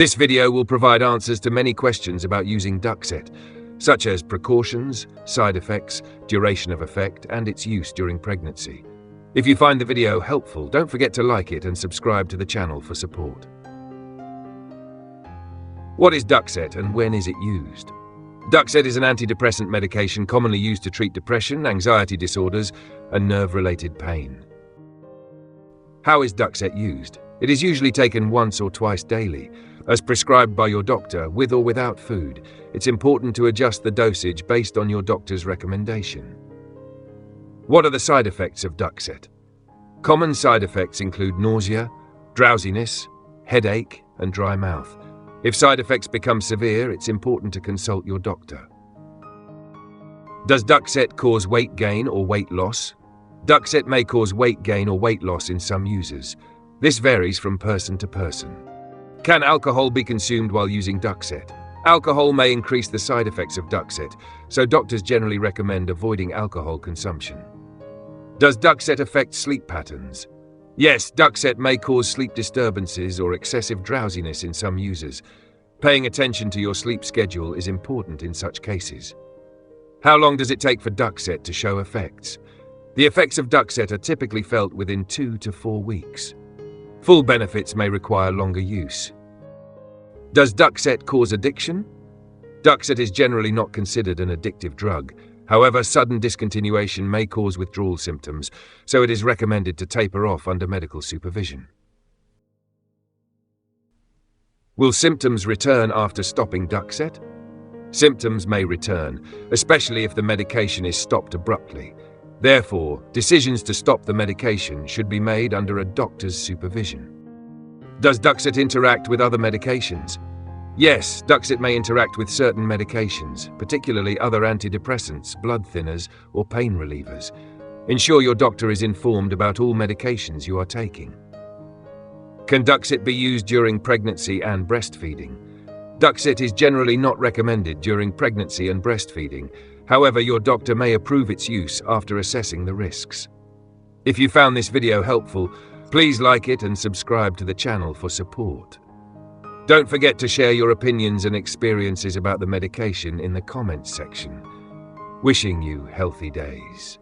This video will provide answers to many questions about using Duxet, such as precautions, side effects, duration of effect, and its use during pregnancy. If you find the video helpful, don't forget to like it and subscribe to the channel for support. What is Duxet and when is it used? Duxet is an antidepressant medication commonly used to treat depression, anxiety disorders, and nerve-related pain. How is Duxet used? It is usually taken once or twice daily, as prescribed by your doctor, with or without food. It's important to adjust the dosage based on your doctor's recommendation. What are the side effects of Duxet? Common side effects include nausea, drowsiness, headache, and dry mouth. If side effects become severe, it's important to consult your doctor. Does Duxet cause weight gain or weight loss? Duxet may cause weight gain or weight loss in some users. This varies from person to person. Can alcohol be consumed while using Duxet? Alcohol may increase the side effects of Duxet, so doctors generally recommend avoiding alcohol consumption. Does Duxet affect sleep patterns? Yes, Duxet may cause sleep disturbances or excessive drowsiness in some users. Paying attention to your sleep schedule is important in such cases. How long does it take for Duxet to show effects? The effects of Duxet are typically felt within 2 to 4 weeks. Full benefits may require longer use. Does Duxet cause addiction? Duxet is generally not considered an addictive drug. However, sudden discontinuation may cause withdrawal symptoms, so it is recommended to taper off under medical supervision. Will symptoms return after stopping Duxet? Symptoms may return, especially if the medication is stopped abruptly. Therefore, decisions to stop the medication should be made under a doctor's supervision. Does Duxet interact with other medications? Yes, Duxet may interact with certain medications, particularly other antidepressants, blood thinners, or pain relievers. Ensure your doctor is informed about all medications you are taking. Can Duxet be used during pregnancy and breastfeeding? Duxet is generally not recommended during pregnancy and breastfeeding. However, your doctor may approve its use after assessing the risks. If you found this video helpful, please like it and subscribe to the channel for support. Don't forget to share your opinions and experiences about the medication in the comments section. Wishing you healthy days.